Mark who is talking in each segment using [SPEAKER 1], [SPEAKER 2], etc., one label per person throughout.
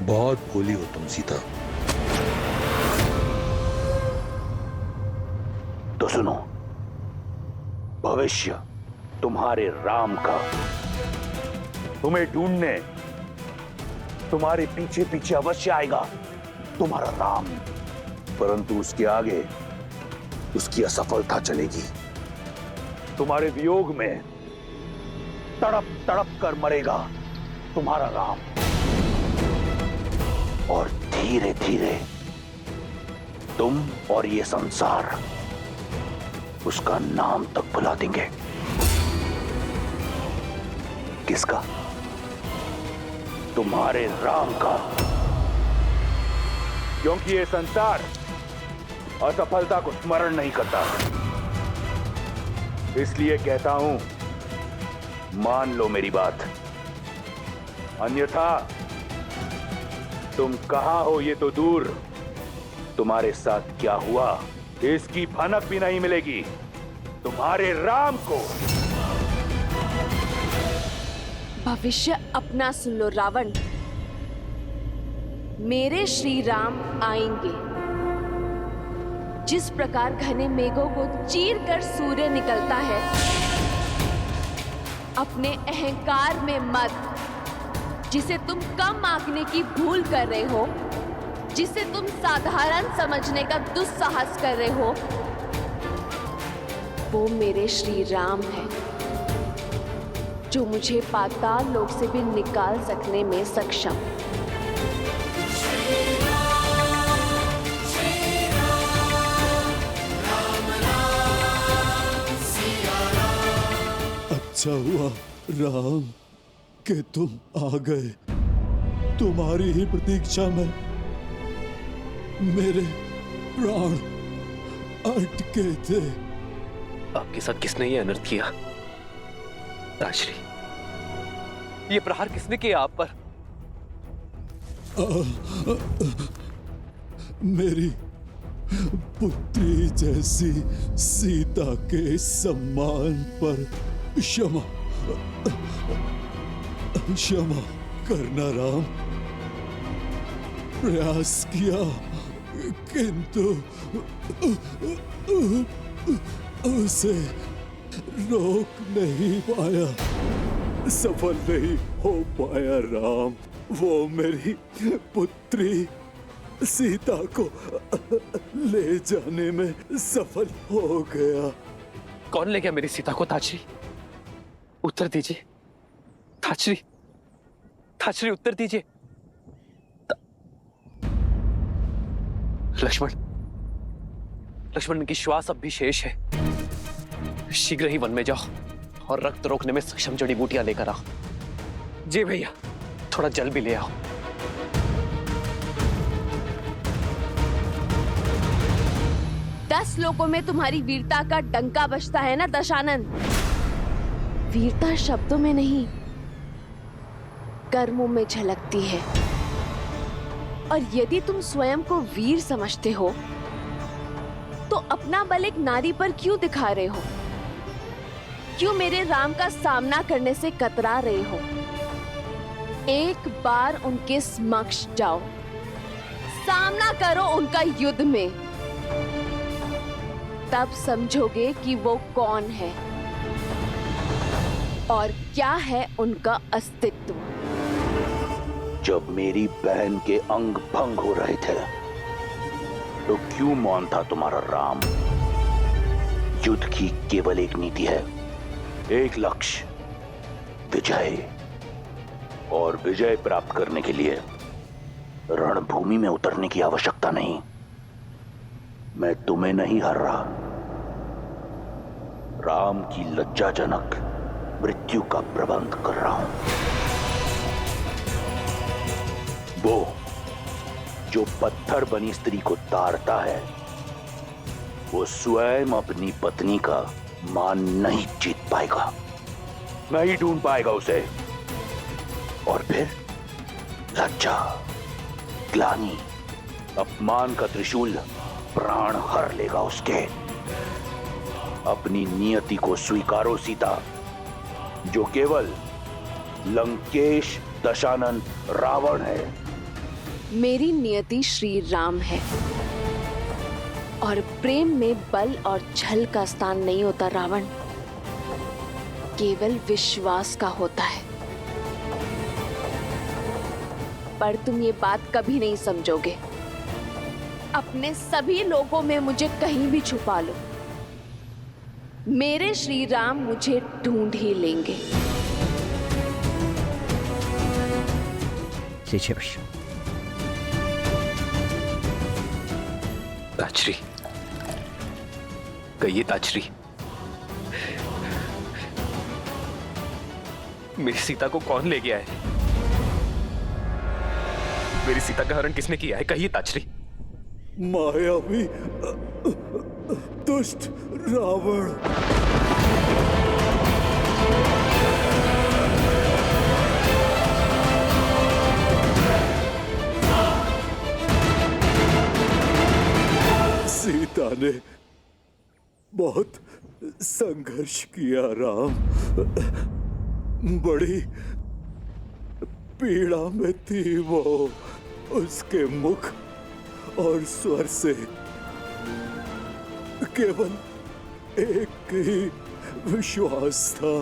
[SPEAKER 1] बहुत भोली हो तुम सीता।
[SPEAKER 2] तो सुनो, भविष्य तुम्हारे राम का तुम्हें ढूंढने तुम्हारे पीछे पीछे अवश्य आएगा, तुम्हारा राम। परंतु उसके आगे उसकी असफलता चलेगी। तुम्हारे वियोग में तड़प तड़प कर मरेगा तुम्हारा राम, और धीरे धीरे तुम और ये संसार उसका नाम तक भुला देंगे। किसका? तुम्हारे राम का। क्योंकि ये संसार असफलता को स्मरण नहीं करता। इसलिए कहता हूं, मान लो मेरी बात, अन्यथा तुम कहां हो ये तो दूर, तुम्हारे साथ क्या हुआ इसकी भनक भी नहीं मिलेगी तुम्हारे राम को।
[SPEAKER 3] भविष्य अपना सुन लो रावण। मेरे श्री राम आएंगे। जिस प्रकार घने मेघों को चीर कर सूर्य निकलता है, अपने अहंकार में मत, जिसे तुम कम आंकने की भूल कर रहे हो, जिसे तुम साधारण समझने का दुस्साहस कर रहे हो, वो मेरे श्री राम है, जो मुझे पाताल लोक से भी निकाल सकने में सक्षम।
[SPEAKER 4] अच्छा हुआ राम कि तुम आ गए। तुम्हारी ही प्रतीक्षा में मेरे प्राण अटके थे।
[SPEAKER 5] आपके साथ किसने ये अनर्थ किया? ताश्री, ये प्रहार किसने किया आप पर?
[SPEAKER 4] मेरी पुत्री जैसी सीता के सम्मान पर क्षमा क्षमा करना राम। प्रयास किया किंतु उसे रोक नहीं पाया, सफल नहीं हो पाया राम। वो मेरी पुत्री सीता को ले जाने में सफल हो गया।
[SPEAKER 5] कौन ले गया मेरी सीता को? ताश्री, उत्तर दीजिए। ताश्री, ताश्री, उत्तर दीजिए। लक्ष्मण, लक्ष्मण की श्वास अब भी शेष है। शीघ्र ही वन में जाओ और रक्त रोकने में सक्षम जड़ी बूटियां लेकर आओ। जी भैया, थोड़ा जल भी ले आओ।
[SPEAKER 3] दस लोकों में तुम्हारी वीरता का डंका बजता है ना दशानन? वीरता शब्दों में नहीं, कर्मों में झलकती है। और यदि तुम स्वयं को वीर समझते हो, तो अपना बल एक नारी पर क्यों दिखा रहे हो? क्यों मेरे राम का सामना करने से कतरा रहे हो? एक बार उनके समक्ष जाओ, सामना करो उनका युद्ध में, तब समझोगे कि वो कौन है और क्या है उनका अस्तित्व।
[SPEAKER 2] जब मेरी बहन के अंग भंग हो रहे थे, तो क्यों मौन था तुम्हारा राम? युद्ध की केवल एक नीति है, एक लक्ष्य, विजय। और विजय प्राप्त करने के लिए रणभूमि में उतरने की आवश्यकता नहीं। मैं तुम्हें नहीं हर रहा, राम की लज्जाजनक मृत्यु का प्रबंध कर रहा हूं। वो जो पत्थर बनी स्त्री को ताड़ता है, वो स्वयं अपनी पत्नी का मान नहीं जीत पाएगा, नहीं ढूंढ पाएगा उसे। और फिर लज्जा, ग्लानि, अपमान का त्रिशूल प्राण हर लेगा उसके। अपनी नियति को स्वीकारो सीता, जो केवल लंकेश दशानन रावण है,
[SPEAKER 3] मेरी नियति श्री राम है और प्रेम में बल और छल का स्थान नहीं होता रावण, केवल विश्वास का होता है। पर तुम ये बात कभी नहीं समझोगे। अपने सभी लोगों में मुझे कहीं भी छुपा लो, मेरे श्री राम मुझे ढूंढ ही लेंगे।
[SPEAKER 5] ताजरी, कहिए ताजरी, मेरी सीता को कौन ले गया है? मेरी सीता का हरण किसने किया है? कहिए ताजरी।
[SPEAKER 4] मायावी दुष्ट रावण। सीता ने बहुत संघर्ष किया राम, बड़ी पीड़ा में थी वो। उसके मुख और स्वर से केवल एक ही विश्वास था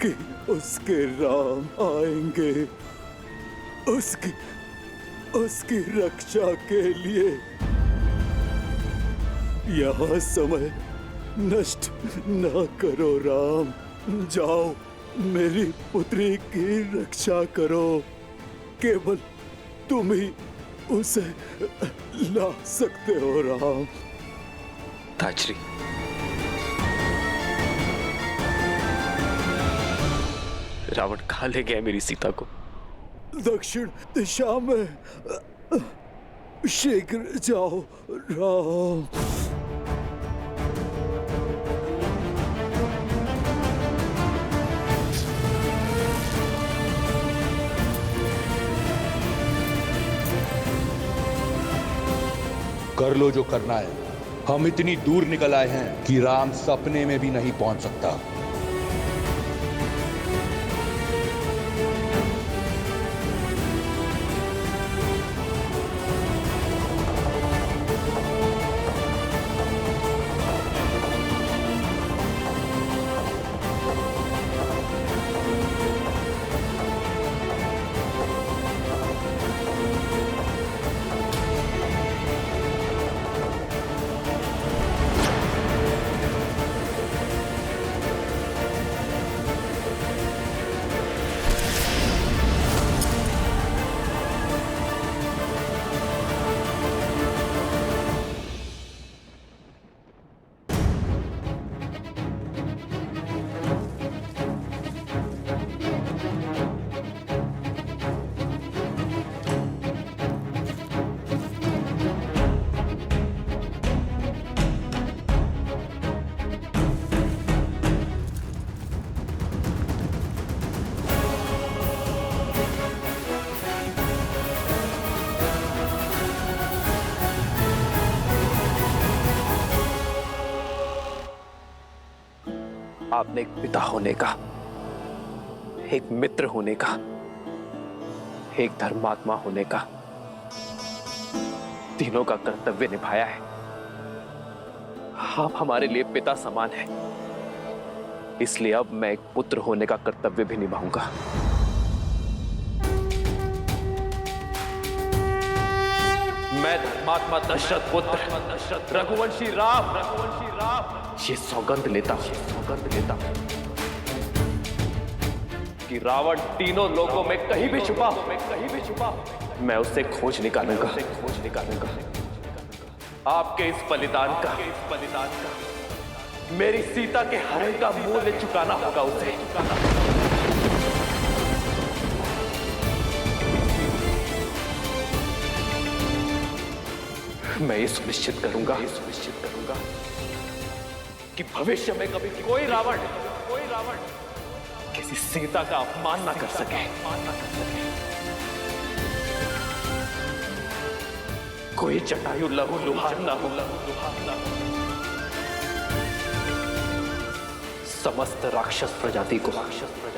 [SPEAKER 4] कि उसके राम आएंगे, उसकी रक्षा के लिए। यहाँ समय नष्ट न करो राम, जाओ मेरी पुत्री की रक्षा करो। केवल तुम ही उसे ला सकते हो राम।
[SPEAKER 5] ताजरी, रावण कहाँ ले गया मेरी सीता को?
[SPEAKER 4] दक्षिण दिशा में, शीघ्र जाओ राम।
[SPEAKER 1] कर लो जो करना है। हम इतनी दूर निकल आए हैं कि राम सपने में भी नहीं पहुंच सकता।
[SPEAKER 5] आपने एक पिता होने का, एक मित्र होने का, एक धर्मात्मा होने का, तीनों का कर्तव्य निभाया है। आप हमारे लिए पिता समान हैं, इसलिए अब मैं एक पुत्र होने का कर्तव्य भी निभाऊंगा। मैं धर्मात्मा दशरथ पुत्र रघुवंशी राम ये सौगंध लेता हूं कि रावण तीनों लोगों में कहीं भी छुपा मैं उससे खोज निकालूंगा। आपके इस बलिदान का मेरी सीता के हरण का मूल्य चुकाना होगा उसे। मैं ये सुनिश्चित करूंगा कि भविष्य में कभी कोई रावण किसी सीता का अपमान ना कर सके। कोई जटायु लहू लुहान ना हो। समस्त राक्षस प्रजाति को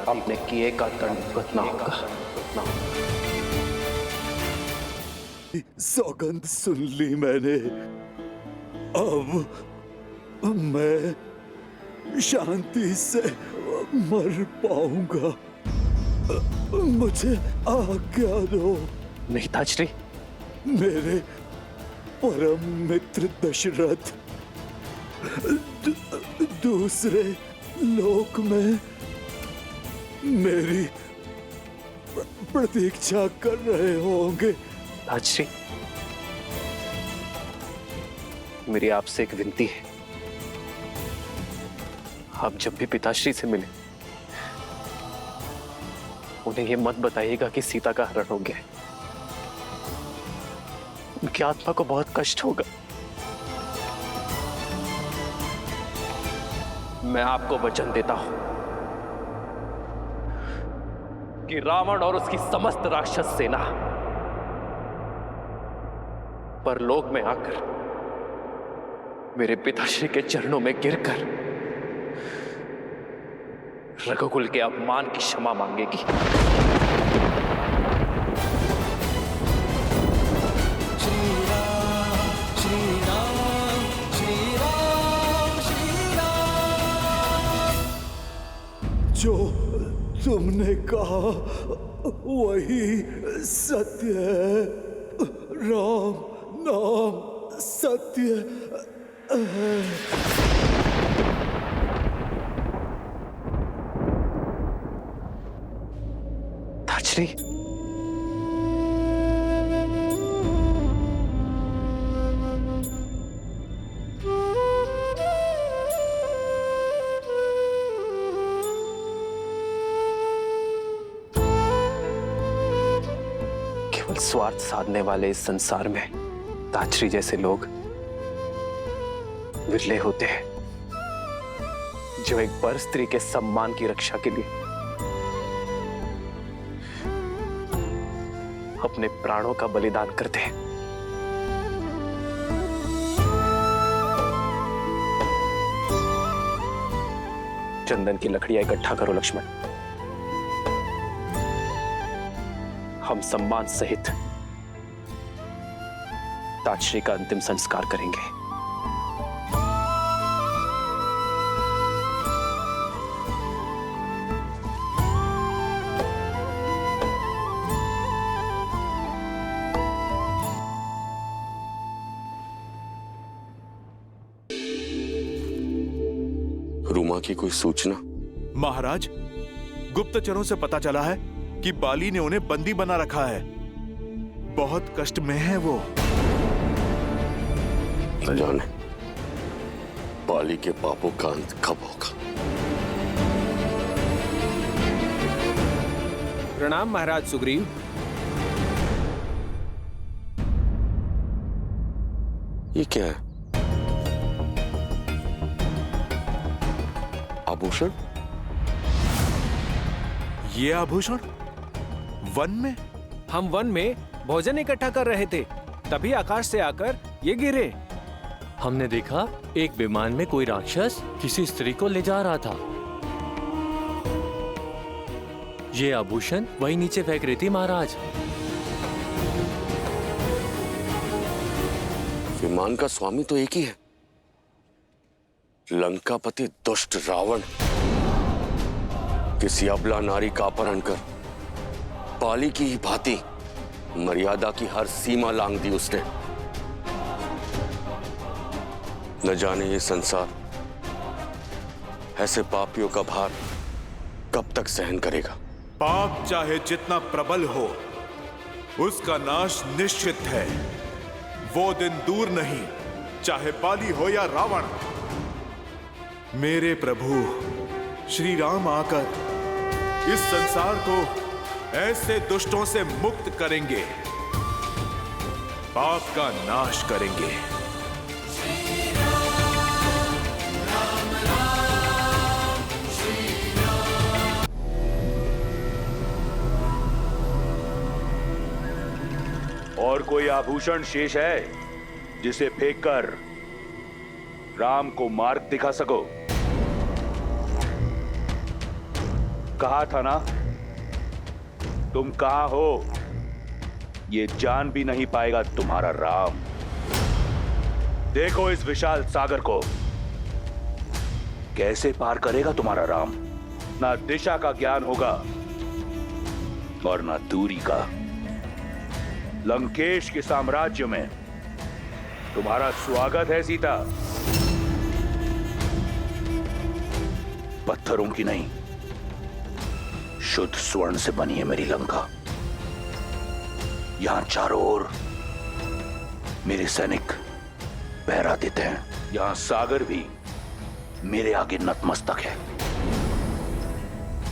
[SPEAKER 5] अपने किए का दंड भुगतना होगा।
[SPEAKER 4] की सौगंध सुन ली मैंने। अब मैं शांति से मर पाऊंगा। मुझे आज्ञा दो।
[SPEAKER 5] नहीं ताजश्री,
[SPEAKER 4] मेरे परम मित्र दशरथ दूसरे लोक में मेरी प्रतीक्षा कर रहे होंगे।
[SPEAKER 5] ताजश्री, मेरी आपसे एक विनती है। आप जब भी पिताश्री से मिले उन्हें यह मत बताइएगा कि सीता का हरण हो गया है। उनकी आत्मा को बहुत कष्ट होगा। मैं आपको वचन देता हूं कि रावण और उसकी समस्त राक्षस सेना परलोक में आकर मेरे पिताश्री के चरणों में गिरकर रघुकुल के अपमान की क्षमा मांगेगी।
[SPEAKER 4] जो तुमने कहा वही सत्य है। राम नाम सत्य है।
[SPEAKER 5] ताजश्री, स्वार्थ साधने वाले इस संसार में ताजश्री जैसे लोग विरले होते हैं, जो एक पर स्त्री के सम्मान की रक्षा के लिए अपने प्राणों का बलिदान करते हैं। चंदन की लकड़ियां इकट्ठा करो लक्ष्मण। हम सम्मान सहित ताजश्री का अंतिम संस्कार करेंगे।
[SPEAKER 6] रूमा की कोई सूचना?
[SPEAKER 7] महाराज, गुप्तचरों से पता चला है कि बाली ने उन्हें बंदी बना रखा है। बहुत कष्ट में है वो।
[SPEAKER 6] न जाने बाली के पापों का अंत कब होगा।
[SPEAKER 8] प्रणाम महाराज सुग्रीव।
[SPEAKER 6] ये क्या है? आभूषण?
[SPEAKER 7] ये आभूषण वन में?
[SPEAKER 8] हम वन में भोजन इकट्ठा कर रहे थे, तभी आकाश से आकर ये गिरे।
[SPEAKER 9] हमने देखा एक विमान में कोई राक्षस किसी स्त्री को ले जा रहा था। ये आभूषण वही नीचे फेंक रही थी महाराज।
[SPEAKER 6] विमान का स्वामी तो एक ही है, लंकापति दुष्ट रावण। किसी अबला नारी का अपहरण कर बाली की ही भांति मर्यादा की हर सीमा लांघ दी उसने। न जाने ये संसार ऐसे पापियों का भार कब तक सहन करेगा।
[SPEAKER 7] पाप चाहे जितना प्रबल हो, उसका नाश निश्चित है। वो दिन दूर नहीं, चाहे बाली हो या रावण। मेरे प्रभु श्री राम आकर इस संसार को ऐसे दुष्टों से मुक्त करेंगे, पाप का नाश करेंगे।
[SPEAKER 1] और कोई आभूषण शेष है जिसे फेंककर राम को मार्ग दिखा सको? कहा था ना, तुम कहां हो? ये जान भी नहीं पाएगा तुम्हारा राम। देखो इस विशाल सागर को, कैसे पार करेगा तुम्हारा राम। ना दिशा का ज्ञान होगा और ना दूरी का। लंकेश के साम्राज्य में तुम्हारा स्वागत है सीता। पत्थरों की नहीं, शुद्ध स्वर्ण से बनी है मेरी लंका। यहां चारों ओर मेरे सैनिक पहरा देते हैं। यहां सागर भी मेरे आगे नतमस्तक है।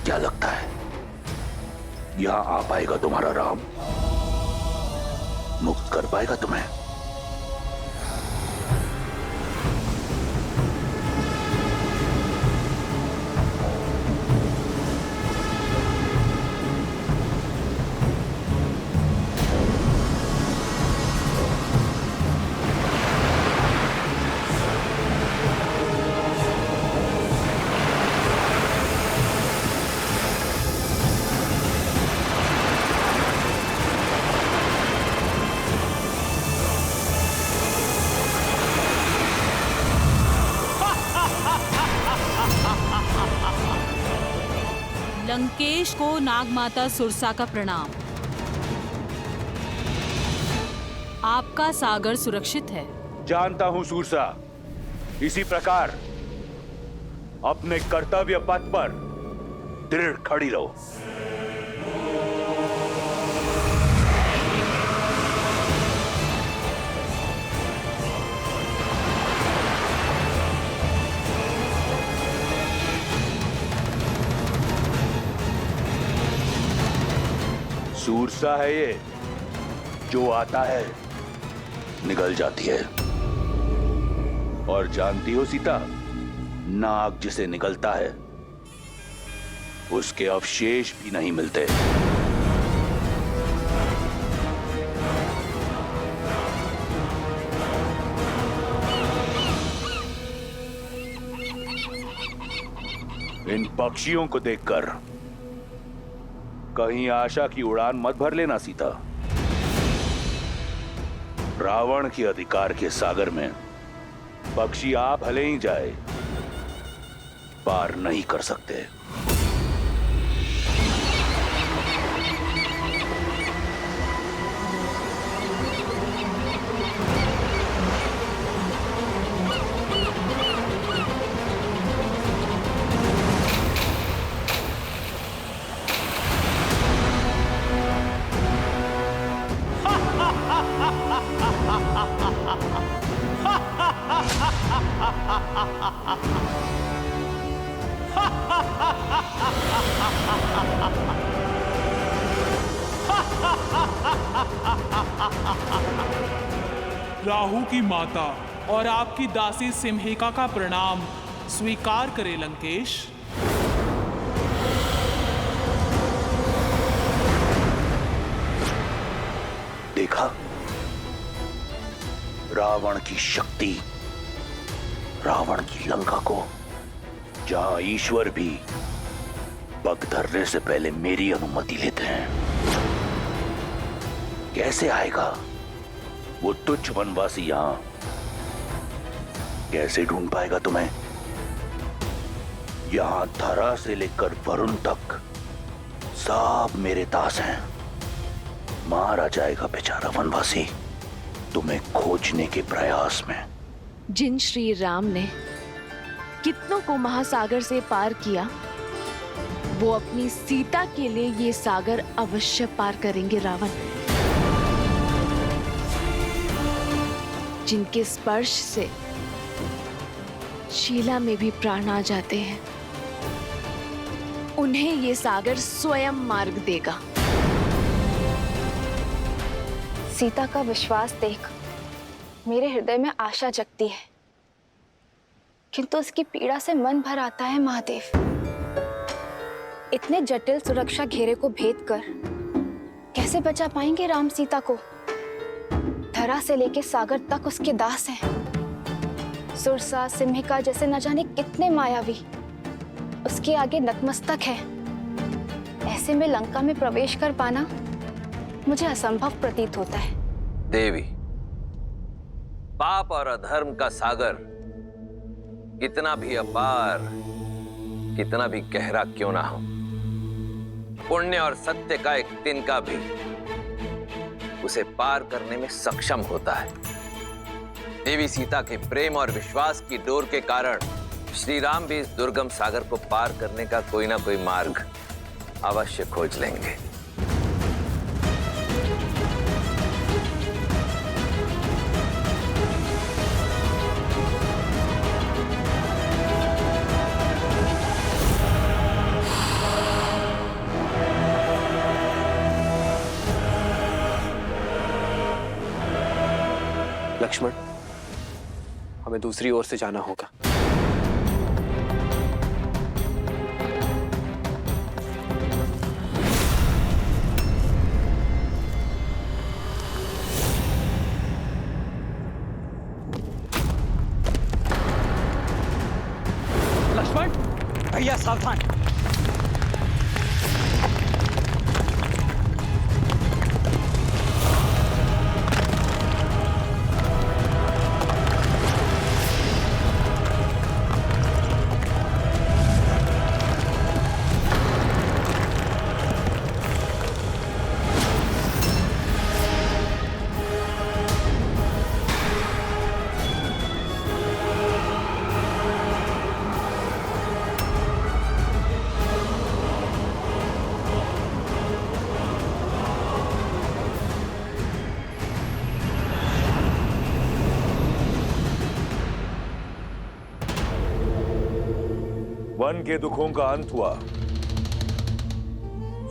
[SPEAKER 1] क्या लगता है यहां आ पाएगा तुम्हारा राम? मुक्त कर पाएगा तुम्हें?
[SPEAKER 10] लंकेश को नागमाता सुरसा का प्रणाम। आपका सागर सुरक्षित है।
[SPEAKER 1] जानता हूं सुरसा। इसी प्रकार अपने कर्तव्य पथ पर दृढ़ खड़ी रहो। सुरसा है ये, जो आता है निगल जाती है। और जानती हो सीता, नाग जिसे निगलता है उसके अवशेष भी नहीं मिलते। इन पक्षियों को देखकर कहीं आशा की उड़ान मत भर लेना सीता। रावण के अधिकार के सागर में पक्षी आप भले ही जाए, पार नहीं कर सकते।
[SPEAKER 11] राहु की माता और आपकी दासी सिम्हिका का प्रणाम स्वीकार करें लंकेश।
[SPEAKER 2] देखा रावण की शक्ति, रावण की लंका को, जहां ईश्वर भी पग धरने से पहले मेरी अनुमति लेते हैं। कैसे आएगा वो तुच्छ वनवासी यहां? कैसे ढूंढ पाएगा तुम्हें? यहां धरा से लेकर वरुण तक सब मेरे दास हैं। मारा जाएगा बेचारा वनवासी तुम्हें खोजने के प्रयास में।
[SPEAKER 3] जिन श्री राम ने कितनों को महासागर से पार किया, वो अपनी सीता के लिए ये सागर अवश्य पार करेंगे रावण। जिनके स्पर्श से शीला में भी प्राण आ जाते हैं, उन्हें ये सागर स्वयं मार्ग देगा।
[SPEAKER 12] सीता का विश्वास देख मेरे हृदय में आशा जगती है, किंतु उसकी पीड़ा से मन भर आता है महादेव। इतने जटिल सुरक्षा घेरे को भेद कर कैसे बचा पाएंगे राम सीता को? धरा से लेके सागर तक उसके दास हैं। सुरसा, सिम्हिका जैसे न जाने कितने मायावी उसके आगे नतमस्तक है। ऐसे में लंका में प्रवेश कर पाना मुझे असंभव प्रतीत होता है।
[SPEAKER 13] देवी, पाप और अधर्म का सागर कितना भी अपार, कितना भी गहरा क्यों ना हो, पुण्य और सत्य का एक तिनका भी उसे पार करने में सक्षम होता है। देवी सीता के प्रेम और विश्वास की डोर के कारण श्री राम भी इस दुर्गम सागर को पार करने का कोई ना कोई मार्ग अवश्य खोज लेंगे।
[SPEAKER 5] लक्ष्मण, हमें दूसरी ओर से जाना होगा।
[SPEAKER 14] लक्ष्मण, भैया सावधान।
[SPEAKER 15] वन के दुखों का अंत हुआ।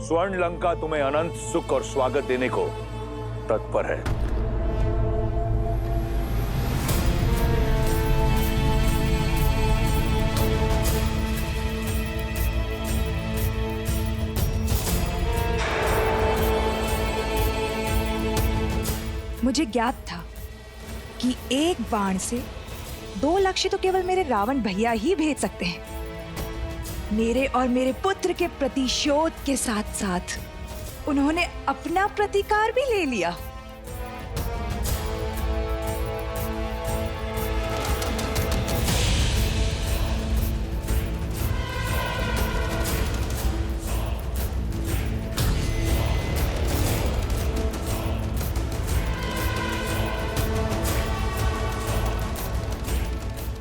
[SPEAKER 15] स्वर्ण लंका तुम्हें अनंत सुख और स्वागत देने को तत्पर है।
[SPEAKER 16] मुझे ज्ञात था कि एक बाण से 2 लक्ष्य तो केवल मेरे रावण भैया ही भेज सकते हैं। मेरे और मेरे पुत्र के प्रतिशोध के साथ साथ उन्होंने अपना प्रतिकार भी ले लिया।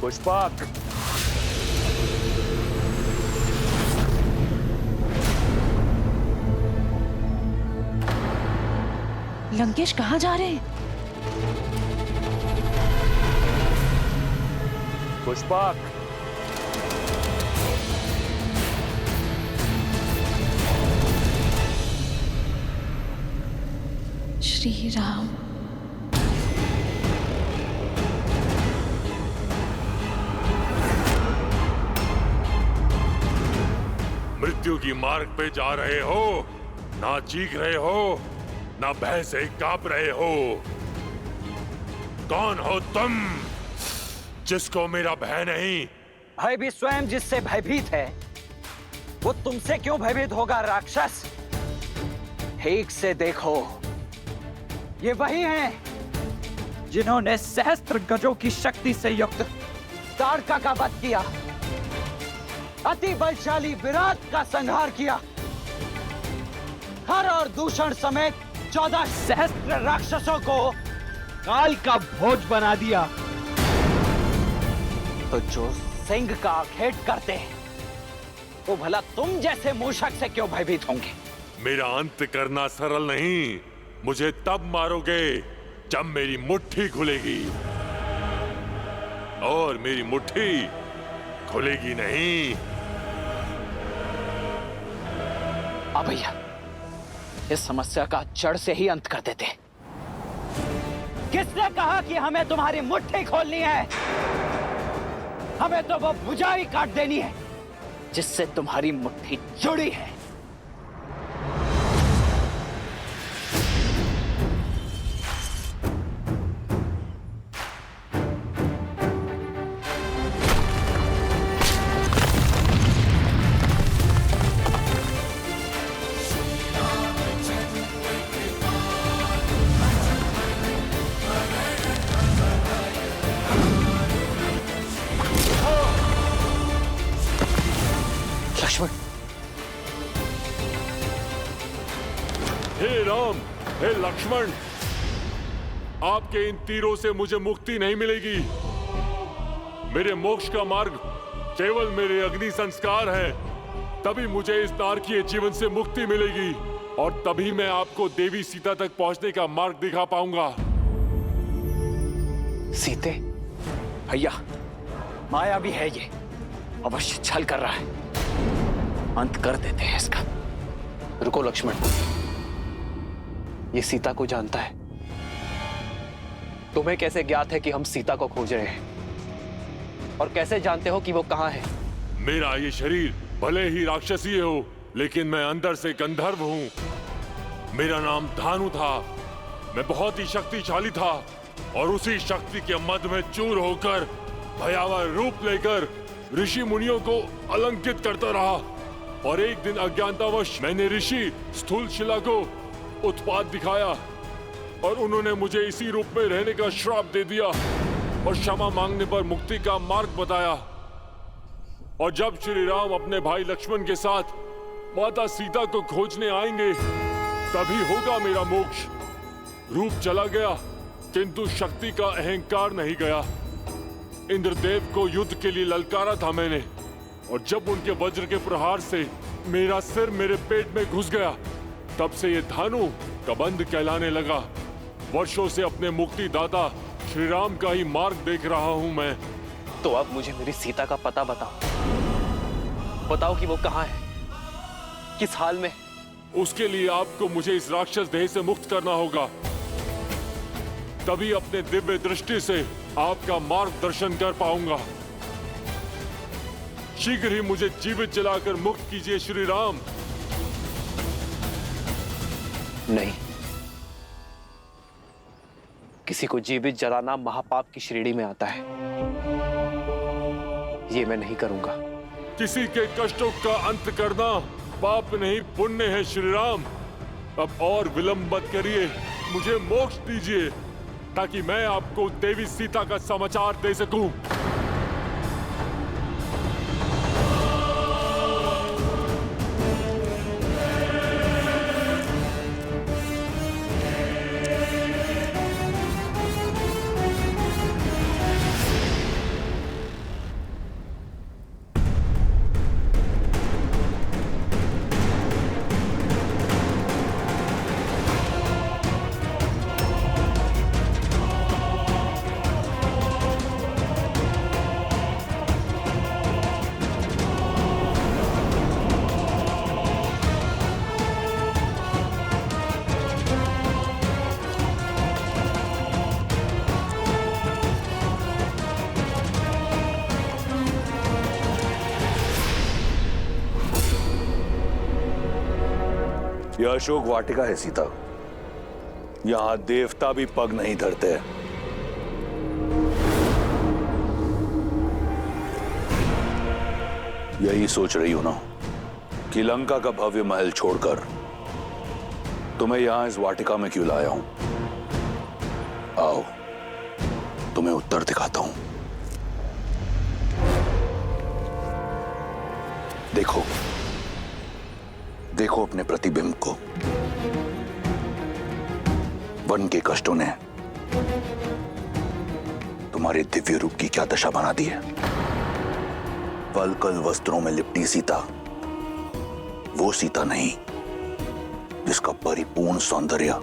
[SPEAKER 15] पुष्पक,
[SPEAKER 16] लंकेश कहाँ जा रहे हैं?
[SPEAKER 15] पुष्पक,
[SPEAKER 16] श्री राम।
[SPEAKER 15] मृत्यु की मार्ग पे जा रहे हो, ना चीख रहे हो, ना भय से कांप रहे हो। कौन हो तुम जिसको मेरा भय नहीं?
[SPEAKER 14] भय भी स्वयं जिससे भयभीत है, वो तुमसे क्यों भयभीत होगा राक्षस? ठीक से देखो, ये वही हैं जिन्होंने सहस्त्र गजों की शक्ति से युक्त ताड़का का वध किया, अति बलशाली विराट का संहार किया, हर और दूषण समेत 14 सहस्त्र राक्षसों को काल का भोज बना दिया। तो जो सिंह का आखेट करते हैं, तो भला तुम जैसे मूषक से क्यों भयभीत होंगे?
[SPEAKER 15] मेरा अंत करना सरल नहीं। मुझे तब मारोगे जब मेरी मुट्ठी खुलेगी, और मेरी मुट्ठी खुलेगी नहीं।
[SPEAKER 14] भैया, इस समस्या का जड़ से ही अंत कर देते। किसने कहा कि हमें तुम्हारी मुट्ठी खोलनी है? हमें तो वो भुजा ही काट देनी है जिससे तुम्हारी मुट्ठी जुड़ी है।
[SPEAKER 15] हे लक्ष्मण, आपके इन तीरों से मुझे मुक्ति नहीं मिलेगी। मेरे मोक्ष का मार्ग केवल मेरे अग्नि संस्कार है। तभी मुझे इस नारकीय जीवन से मुक्ति मिलेगी और तभी मैं आपको देवी सीता तक पहुंचने का मार्ग दिखा पाऊंगा।
[SPEAKER 5] सीते भैया, माया भी है ये, अवश्य छल कर रहा है। अंत कर देते हैं इसका। रुको लक्ष्मण, ये सीता को जानता है। तुम्हें कैसे ज्ञात है कि हम सीता को खोज रहे हैं? और कैसे जानते हो कि वो कहाँ है?
[SPEAKER 15] मेरा ये शरीर भले ही राक्षसीय हो, लेकिन मैं अंदर से गंधर्व हूँ। मेरा नाम धानु था। मैं बहुत ही शक्तिशाली था और उसी शक्ति के मद में चूर होकर भयावह रूप लेकर ऋषि मुनियों को अलंकित करता रहा। और एक दिन अज्ञानतावश मैंने ऋषि स्थूलशिला को उत्पात दिखाया और उन्होंने मुझे इसी रूप में रहने का श्राप दे दिया और क्षमा मांगने पर मुक्ति का मार्ग बताया। और जब श्री राम अपने भाई लक्ष्मण के साथ माता सीता को खोजने आएंगे तभी होगा मेरा मोक्ष। रूप चला गया किंतु शक्ति का अहंकार नहीं गया। इंद्रदेव को युद्ध के लिए ललकारा था मैंने, और जब उनके वज्र के प्रहार से मेरा सिर मेरे पेट में घुस गया तब से ये धानु कबंध कहलाने लगा। वर्षों से अपने मुक्ति दाता श्री राम का ही मार्ग देख रहा हूं मैं।
[SPEAKER 5] तो अब मुझे मेरी सीता का पता बताओ। बताओ कि वो कहाँ है, किस हाल में?
[SPEAKER 15] उसके लिए आपको मुझे इस राक्षस देह से मुक्त करना होगा। तभी अपने दिव्य दृष्टि से आपका मार्गदर्शन कर पाऊंगा। शीघ्र ही मुझे जीवित जलाकर मुक्त कीजिए श्री राम।
[SPEAKER 5] नहीं, किसी को जीवित जलाना महापाप की श्रेणी में आता है। ये मैं नहीं करूंगा।
[SPEAKER 15] किसी के कष्टों का अंत करना पाप नहीं पुण्य है श्री राम। अब और विलंब मत करिए, मुझे मोक्ष दीजिए ताकि मैं आपको देवी सीता का समाचार दे सकूं।
[SPEAKER 2] यह अशोक वाटिका है सीता। यहां देवता भी पग नहीं धरते। यही सोच रही हूं ना कि लंका का भव्य महल छोड़कर तुम्हें यहां इस वाटिका में क्यों लाया हूं। आओ तुम्हें उत्तर दिखाता हूं। देखो देखो अपने प्रतिबिंब को। वन के कष्टों ने तुम्हारे दिव्य रूप की क्या दशा बना दी है। वल्कल वस्त्रों में लिपटी सीता वो सीता नहीं जिसका परिपूर्ण सौंदर्य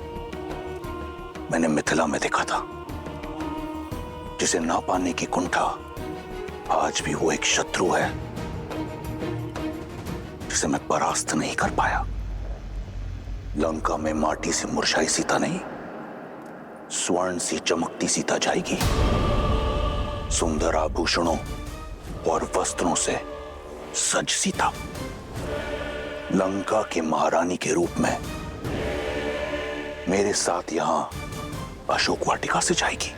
[SPEAKER 2] मैंने मिथिला में देखा था, जिसे ना पाने की कुंठा आज भी वो एक शत्रु है जिसे मैं परास्त नहीं कर पाया। लंका में माटी से मुरझाई सीता नहीं, स्वर्ण सी चमकती सीता जाएगी। सुंदर आभूषणों और वस्त्रों से सज सीता लंका की महारानी के रूप में मेरे साथ यहां अशोक वाटिका से जाएगी।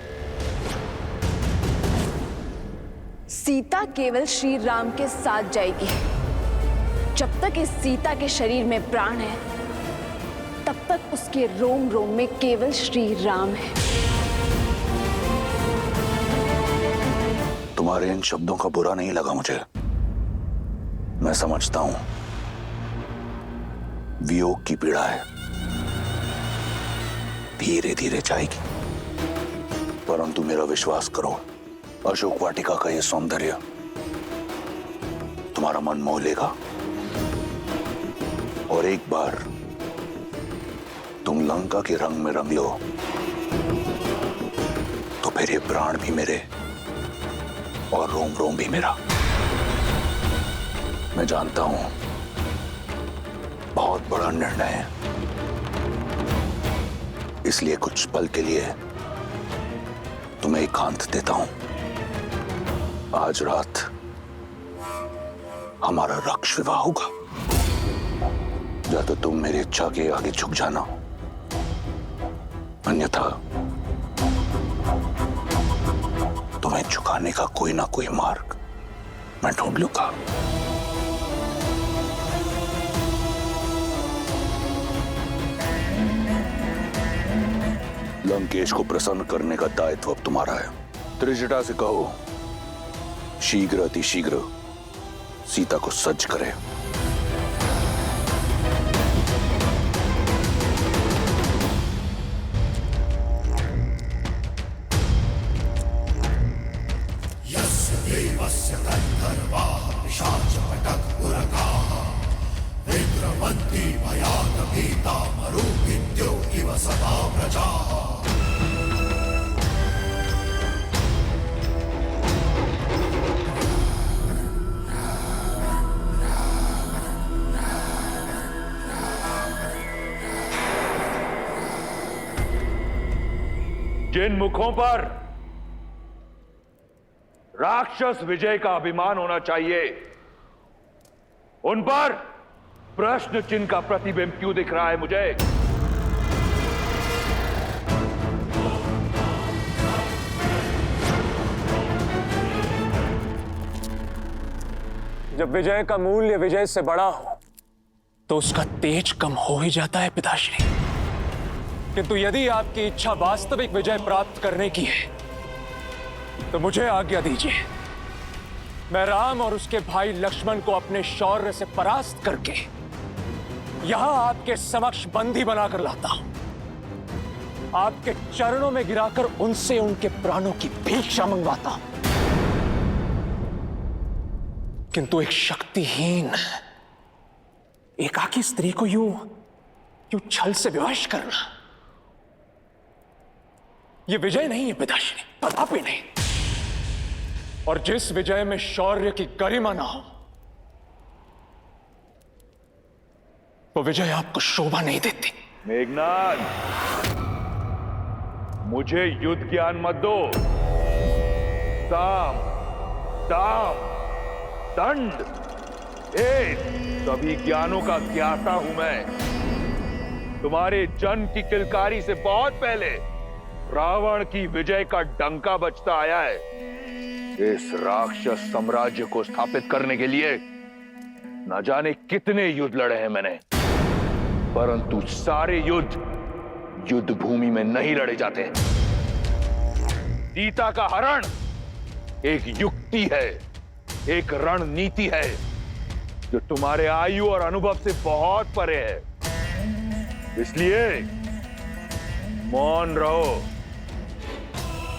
[SPEAKER 3] सीता केवल श्री राम के साथ जाएगी। जब तक इस सीता के शरीर में प्राण है तब तक उसके रोम रोम में केवल श्री राम है।
[SPEAKER 2] तुम्हारे इन शब्दों का बुरा नहीं लगा मुझे। मैं समझता हूं, वियोग की पीड़ा है। धीरे धीरे जाएगी, परंतु मेरा विश्वास करो, अशोक वाटिका का यह सौंदर्य तुम्हारा मन मोह लेगा और एक बार तुम लंका के रंग में रंग लो तो फिर ये प्राण भी मेरे और रोम रोम भी मेरा। मैं जानता हूं बहुत बड़ा निर्णय है, इसलिए कुछ पल के लिए तुम्हें एकांत देता हूं। आज रात हमारा रक्ष विवाह होगा, या तो तुम मेरी इच्छा के आगे झुक जाना, अन्यथा तुम्हें झुकाने का कोई ना कोई मार्ग मैं ढूंढ लूंगा। लंकेश को प्रसन्न करने का दायित्व अब तुम्हारा है। त्रिजटा से कहो शीघ्र अतिशीघ्र सीता को सज्ज करे।
[SPEAKER 1] जिन मुखों पर राक्षस विजय का अभिमान होना चाहिए, उन पर प्रश्न चिन्ह का प्रतिबिंब क्यों दिख रहा है मुझे?
[SPEAKER 8] जब विजय का मूल्य विजय से बड़ा हो तो उसका तेज कम हो ही जाता है पिताश्री। किंतु यदि आपकी इच्छा वास्तविक विजय प्राप्त करने की है तो मुझे आज्ञा दीजिए, मैं राम और उसके भाई लक्ष्मण को अपने शौर्य से परास्त करके यहां आपके समक्ष बंदी बनाकर लाता हूं, आपके चरणों में गिराकर उनसे उनके प्राणों की भिक्षा मंगवाता हूं। किंतु एक शक्तिहीन एकाकी स्त्री को यूं छल से विवश करना, यह विजय नहीं है पिताश्री, कदापि नहीं। और जिस विजय में शौर्य की गरिमा ना हो, वो विजय आपको शोभा नहीं देती।
[SPEAKER 1] मेघनाद, मुझे युद्ध ज्ञान मत दो। साम, दाम, दंड, सभी ज्ञानों का ज्ञाता हूं मैं। तुम्हारे जन्म की किलकारी से बहुत पहले रावण की विजय का डंका बजता आया है। इस राक्षस साम्राज्य को स्थापित करने के लिए न जाने कितने युद्ध लड़े हैं मैंने, परंतु सारे युद्ध भूमि में नहीं लड़े जाते। सीता का हरण एक युक्ति है, एक रणनीति है जो तुम्हारे आयु और अनुभव से बहुत परे है। इसलिए मौन रहो।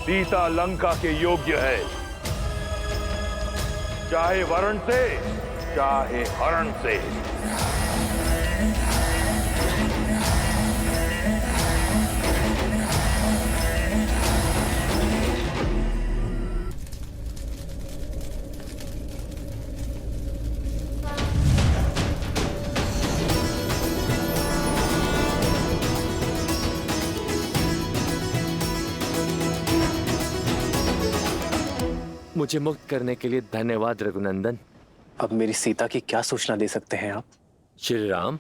[SPEAKER 1] सीता लंका के योग्य है, चाहे वरण से चाहे हरण से।
[SPEAKER 9] मुझे मुक्त करने के लिए धन्यवाद रघुनंदन।
[SPEAKER 5] अब मेरी सीता की क्या सूचना दे सकते हैं आप?
[SPEAKER 9] श्री राम,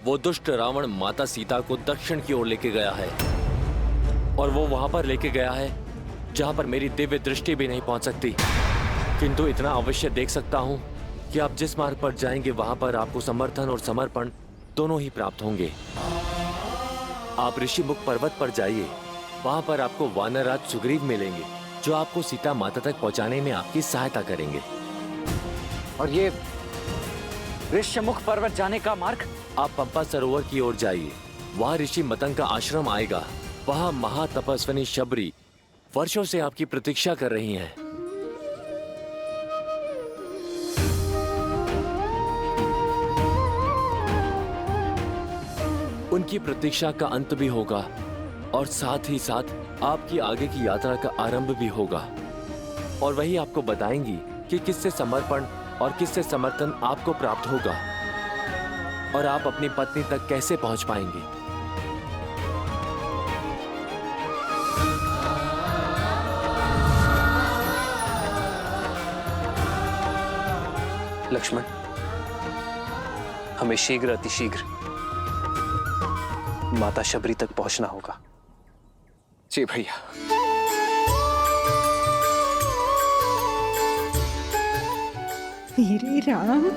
[SPEAKER 9] वो दुष्ट रावण माता सीता को दक्षिण की ओर लेके गया है, और वो वहां पर लेके गया है जहां पर मेरी दिव्य दृष्टि भी नहीं पहुंच सकती। किंतु इतना अवश्य देख सकता हूं कि आप जिस मार्ग पर जाएंगे वहां पर आपको समर्थन और समर्पण दोनों ही प्राप्त होंगे। आप ऋषिमुख पर्वत पर जाइए, वहां पर आपको वानरराज सुग्रीव मिलेंगे जो आपको सीता माता तक पहुंचाने में आपकी सहायता करेंगे।
[SPEAKER 14] और ये ऋषिमुख पर्वत जाने का मार्ग?
[SPEAKER 9] आप पंपा सरोवर की ओर जाइए, वहां ऋषि मतंग का आश्रम आएगा वहां महातपस्विनी शबरी वर्षों से आपकी प्रतीक्षा कर रही हैं। उनकी प्रतीक्षा का अंत भी होगा और साथ ही साथ आपकी आगे की यात्रा का आरंभ भी होगा। और वही आपको बताएंगी कि किससे समर्पण और किससे समर्थन आपको प्राप्त होगा और आप अपनी पत्नी तक कैसे पहुंच पाएंगे।
[SPEAKER 5] लक्ष्मण, हमें शीघ्र अतिशीघ्र माता शबरी तक पहुंचना होगा। जी भैया।
[SPEAKER 16] मेरे राम,